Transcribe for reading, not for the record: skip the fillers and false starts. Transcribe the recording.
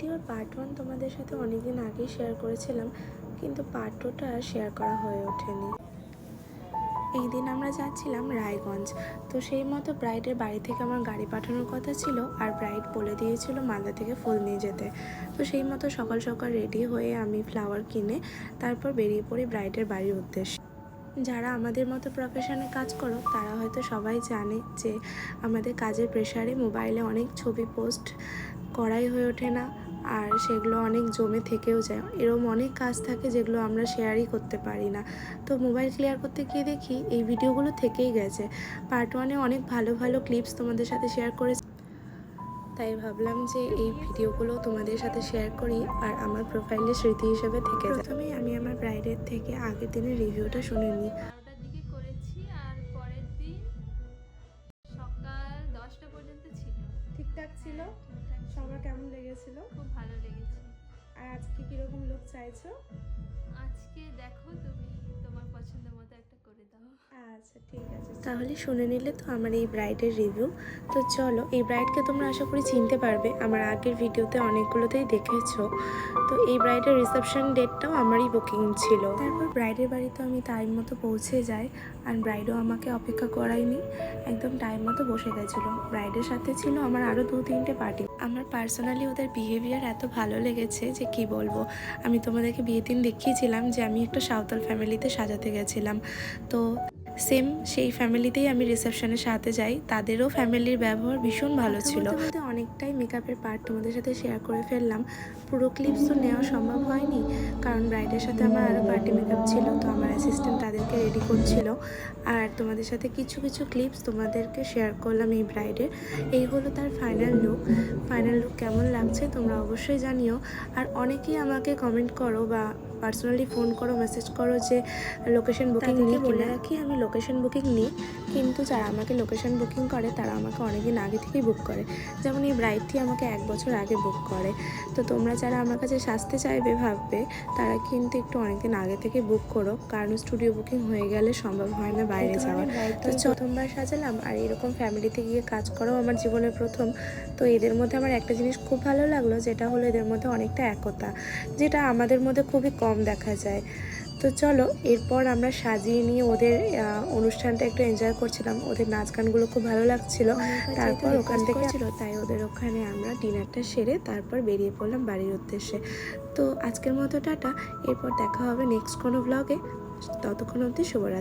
ভিডিওর পার্ট 1 তোমাদের সাথে অনেকদিন আগেই শেয়ার করেছিলাম, কিন্তু পার্ট 2টা আর শেয়ার করা হয়ে ওঠেনি। এই দিন আমরা যাচ্ছিলাম রায়গঞ্জ। তো সেই মতো ব্রাইডের বাড়ি থেকে আমার গাড়ি পাঠানোর কথা ছিল, আর ব্রাইড বলে দিয়েছিল মালদা থেকে ফুল নিয়ে যেতে। তো সেই মতো সকাল সকাল রেডি হয়ে আমি ফ্লাওয়ার কিনে তারপর বেরিয়ে পড়ি ব্রাইডের বাড়ির উদ্দেশ্যে। যারা আমাদের মতো প্রফেশনে কাজ করো তারা হয়তো সবাই জানে যে আমাদের কাজের প্রেশারে মোবাইলে অনেক ছবি পোস্ট করাই হয়ে ওঠে না, আর সেগুলো অনেক জমে থেকেও যায়। এরকম অনেক কাজ থাকে যেগুলো আমরা শেয়ারই করতে পারি না। তো মোবাইল ক্লিয়ার করতে গিয়ে দেখি এই ভিডিওগুলো থেকেই গেছে। পার্ট 1-এ অনেক ভালো ভালো ক্লিপস তোমাদের সাথে শেয়ার করেছি, তাই ভাবলাম যে এই ভিডিওগুলো তোমাদের সাথে শেয়ার করি আর আমার প্রোফাইলে স্মৃতি হিসেবে থেকে যায়। প্রথমেই আমি আমার ব্রাইডের থেকে আগের দিনের রিভিউটা শুনে নিই। 12টার দিকে করেছি আর পরের দিন সকাল 10টা পর্যন্ত ছিল। ঠিকঠাক ছিল? ঠিকঠাক ছিল। সবার কেমন লেগেছিল? খুব ভালো লেগেছে। আর আজকে কিরকম লুক চাইছো? আজকে দেখো তুমি তোমার পছন্দ মতো একটা করে দাও। আচ্ছা ঠিক আছে, তাহলে শুনে নিলে তো আমার এই ব্রাইডের রিভিউ। তো চলো, এই ব্রাইডকে তোমরা আশা করি চিনতে পারবে, আমার আগের ভিডিওতে অনেকগুলোতেই দেখেছো। তো এই ব্রাইডের রিসেপশন ডেটটাও আমারই বুকিং ছিল। তারপর ব্রাইডের বাড়িতে আমি টাইম মতো পৌঁছে যাই, আর ব্রাইডও আমাকে অপেক্ষা করায়নি, একদম টাইম মতো বসে গেছিলো। ব্রাইডের সাথে ছিল আমার আরও 2-3টে পার্টি। আমার পার্সোনালি ওদের বিহেভিয়ার এত ভালো লেগেছে যে কি বলবো। আমি তোমাদেরকে বিয়ের দিন দেখিয়েছিলাম যে আমি একটা সাঁওতাল ফ্যামিলিতে সাজাতে গেছিলাম, তো সেম সেই ফ্যামিলিতেই আমি রিসেপশনে সাথে যাই। তাদেরও ফ্যামিলির ব্যবহার ভীষণ ভালো ছিল। অনেকটাই মেকআপের পার্ট তোমাদের সাথে শেয়ার করে ফেললাম। পুরো ক্লিপস তো নেওয়া সম্ভব হয়নি, কারণ ব্রাইডের সাথে আমার আরও পার্টি মেকআপ ছিল, তো আমার অ্যাসিস্ট্যান্ট তাদেরকে রেডি করছিল। আর তোমাদের সাথে কিছু কিছু ক্লিপস তোমাদেরকে শেয়ার করলাম এই ব্রাইডের। এই হলো তার ফাইনাল লুক। ফাইনাল লুক কেমন লাগছে তোমরা অবশ্যই জানিও। আর অনেকেই আমাকে কমেন্ট করো বা পার্সোনালি ফোন করো, মেসেজ করো যে লোকেশন বুকিং নিয়ে বলে রাখি আমি লোকেশন বুকিং নিই, কিন্তু যারা আমাকে লোকেশন বুকিং করে তারা আমাকে অনেকদিন আগে থেকেই বুক করে। যেমন এই ব্রাইডটি আমাকে 1 বছর আগে বুক করে। তো তোমরা যারা আমার কাছে সাজতে চাইবে ভাববে, তারা কিন্তু একটু অনেকদিন আগে থেকে বুক করো, কারণ স্টুডিও বুকিং হয়ে গেলে সম্ভব হয় না বাইরে যাওয়ার। তো প্রথমবার সাজালাম, আর এরকম ফ্যামিলিতে গিয়ে কাজ করাও আমার জীবনের প্রথম। তো এদের মধ্যে আমার একটা জিনিস খুব ভালো লাগলো, যেটা হলো এদের মধ্যে অনেকটা একতা, যেটা আমাদের মধ্যে খুবই কম দেখা যায়। তো চলো, এরপর আমরা সাজিয়ে নিয়ে ওদের অনুষ্ঠানটা একটু এনজয় করছিলাম। ওদের নাচ গানগুলো খুব ভালো লাগছিল। তারপর ওখান থেকে তাই ওদের ওখানে আমরা ডিনারটা সেরে তারপর বেরিয়ে পড়লাম বাড়ির উদ্দেশ্যে। তো আজকের মতো টাটা, এরপর দেখা হবে নেক্সট কোনো ব্লগে। ততক্ষণ অবধি শুভরাত্রি।